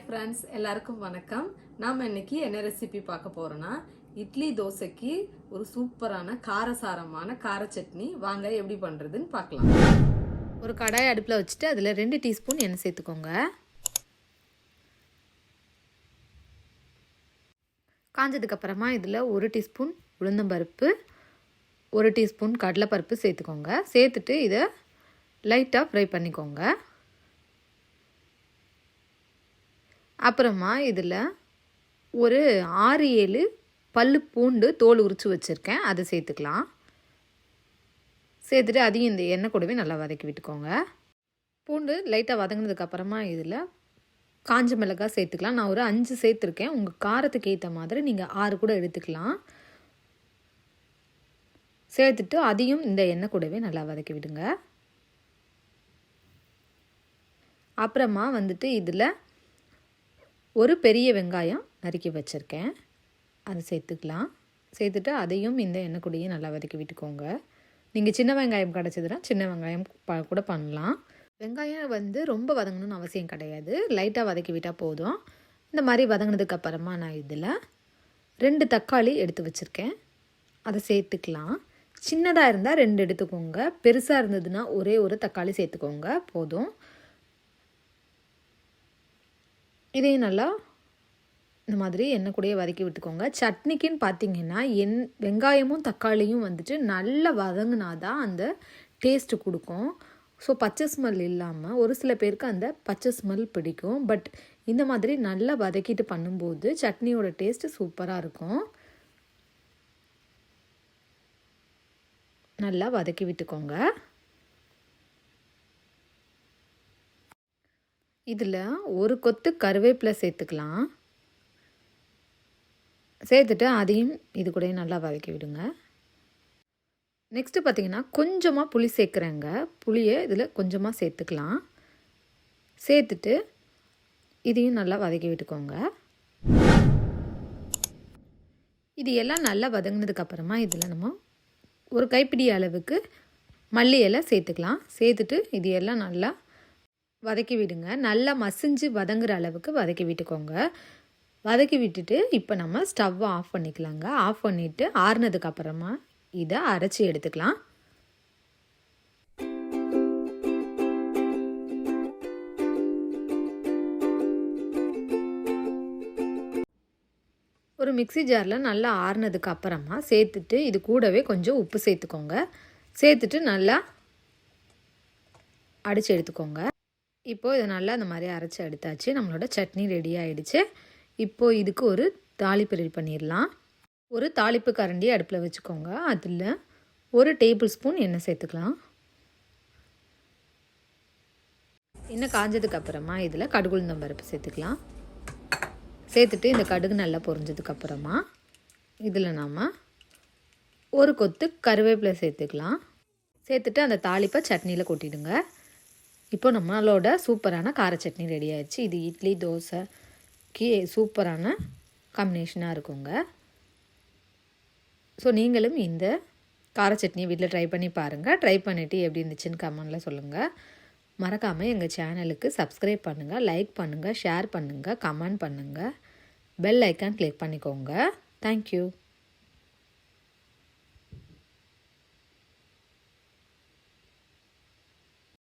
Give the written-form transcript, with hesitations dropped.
Friends எல்லாருக்கும் வணக்கம். நாம் இன்னைக்கு என்ன ரெசிபி பார்க்க போறோம்னா இட்லி தோசைக்கு ஒரு சூப்பரான காரசாரமான கார சட்னி. வாங்க எப்படி பண்றதுன்னு பார்க்கலாம். ஒரு கடாய் அடுப்பில் வச்சுட்டு அதில் 2 டீஸ்பூன் எண்ணெய் சேர்த்துக்கோங்க. காஞ்சதுக்கப்புறமா இதில் 1 டீஸ்பூன் உளுந்தம்பருப்பு, 1 டீஸ்பூன் கடலைப்பருப்பு சேர்த்துக்கோங்க. சேர்த்துட்டு இதை லைட்டாக ஃப்ரை பண்ணிக்கோங்க. அப்புறமா இதில் ஒரு 6-7 பல்லு பூண்டு தோல் உரித்து வச்சுருக்கேன், அதை சேர்த்துக்கலாம். சேர்த்துட்டு அதையும் இந்த எண்ணெய் கூடவே நல்லா வதக்கி விட்டுக்கோங்க. பூண்டு லைட்டாக வதங்கினதுக்கப்புறமா இதில் காஞ்ச மிளகாய் சேர்த்துக்கலாம். நான் ஒரு 5 சேர்த்துருக்கேன். உங்கள் காரத்துக்கு ஏற்ற மாதிரி நீங்கள் 6 கூட எடுத்துக்கலாம். சேர்த்துட்டு அதையும் இந்த எண்ணெய் கூடவே நல்லா வதக்கி விடுங்க. அப்புறமா இதில் ஒரு பெரிய வெங்காயம் நறுக்கி வச்சுருக்கேன், அதை சேர்த்துக்கலாம். சேர்த்துட்டு அதையும் இந்த எண்ணெய் கூடயே நல்லா வதக்கி விட்டுக்கோங்க. நீங்கள் சின்ன வெங்காயம் கிடச்சதுன்னா சின்ன வெங்காயம் கூட பண்ணலாம். வெங்காயம் ரொம்ப வதங்கணும்னு அவசியம் கிடையாது, லைட்டாக வதக்கி விட்டால் போதும். இந்த மாதிரி வதங்கினதுக்கப்புறமா நான் இதில் 2 தக்காளி எடுத்து வச்சுருக்கேன், அதை சேர்த்துக்கலாம். சின்னதாக இருந்தால் 2 எடுத்துக்கோங்க, பெருசாக இருந்ததுன்னா ஒரே ஒரு தக்காளி சேர்த்துக்கோங்க போதும். இதையும் நல்லா இந்த மாதிரி எண்ணெய் கூடயே வதக்கி விட்டுக்கோங்க. சட்னிக்குன்னு பார்த்தீங்கன்னா வெங்காயமும் தக்காளியும் நல்லா வதங்கினா தான் அந்த டேஸ்ட்டு கொடுக்கும். ஸோ பச்சை ஸ்மெல் இல்லாமல், ஒரு சில பேருக்கு அந்த பச்சை ஸ்மெல் பிடிக்கும். பட் இந்த மாதிரி நல்லா வதக்கிட்டு பண்ணும்போது சட்னியோட டேஸ்ட்டு சூப்பராக இருக்கும். நல்லா வதக்கி விட்டுக்கோங்க. இதில் ஒரு கொத்து கருவேப்பிலை சேர்த்துக்கலாம். சேர்த்துட்டு அதையும் இது கூட நல்லா வதக்கி விடுங்க. நெக்ஸ்ட்டு பார்த்திங்கன்னா கொஞ்சமாக புளி சேர்க்குறேங்க. புளியை இதில் கொஞ்சமாக சேர்த்துக்கலாம். சேர்த்துட்டு இதையும் நல்லா வதக்கி விட்டுக்கோங்க. இது எல்லாம் நல்லா வதங்கினதுக்கப்புறமா இதில் நம்ம ஒரு கைப்பிடி அளவுக்கு மல்லி இலை சேர்த்துக்கலாம். சேர்த்துட்டு இது எல்லாம் நல்லா வதக்கி விடுங்க. நல்லா மசிஞ்சு வதங்குற அளவுக்கு வதக்கி விட்டுக்கோங்க. வதக்கி விட்டுட்டு இப்போ நம்ம ஸ்டவ்வை ஆஃப் பண்ணிக்கலாங்க. ஆஃப் பண்ணிவிட்டு ஆறுனதுக்கப்புறமா இதை அரைச்சி எடுத்துக்கலாம். ஒரு மிக்ஸி ஜாரில் நல்லா ஆறுனதுக்கு அப்புறமா சேர்த்துட்டு இது கூடவே கொஞ்சம் உப்பு சேர்த்துக்கோங்க. சேர்த்துட்டு நல்லா அடித்து எடுத்துக்கோங்க. இப்போது இதை நல்லா இந்த மாதிரி அரைச்சி எடுத்தாச்சு. நம்மளோட சட்னி ரெடி ஆகிடுச்சு. இப்போது இதுக்கு ஒரு தாளிப்பு ரெடி பண்ணிடலாம். ஒரு தாளிப்பு கரண்டி அடுப்பில் வச்சுக்கோங்க. அதில் 1 டேபிள் ஸ்பூன் எண்ணெய் சேர்த்துக்கலாம். எண்ணெய் காஞ்சதுக்கப்புறமா இதில் கடுகு உளுந்தம் பருப்பு சேர்த்துக்கலாம். சேர்த்துட்டு இந்த கடுகு நல்லா பொரிஞ்சதுக்கப்புறமா இதில் நாம் ஒரு கொத்து கருவேப்பிலை சேர்த்துக்கலாம். சேர்த்துட்டு அந்த தாளிப்பை சட்னியில் கொட்டிடுங்க. இப்போ நம்மளோட சூப்பரான கார சட்னி ரெடி ஆயிடுச்சு. இது இட்லி தோசைக்கு சூப்பரான காம்பினேஷனாக இருக்குங்க. ஸோ நீங்களும் இந்த கார சட்னியை வீட்டில் ட்ரை பண்ணி பாருங்கள். ட்ரை பண்ணிவிட்டு எப்படி இருந்துச்சுன்னு கமெண்டில் சொல்லுங்கள். மறக்காமல் எங்கள் சேனலுக்கு சப்ஸ்கிரைப் பண்ணுங்கள், லைக் பண்ணுங்கள், ஷேர் பண்ணுங்கள், கமெண்ட் பண்ணுங்கள், பெல் ஐக்கான் கிளிக் பண்ணிக்கோங்க. தேங்க்யூ.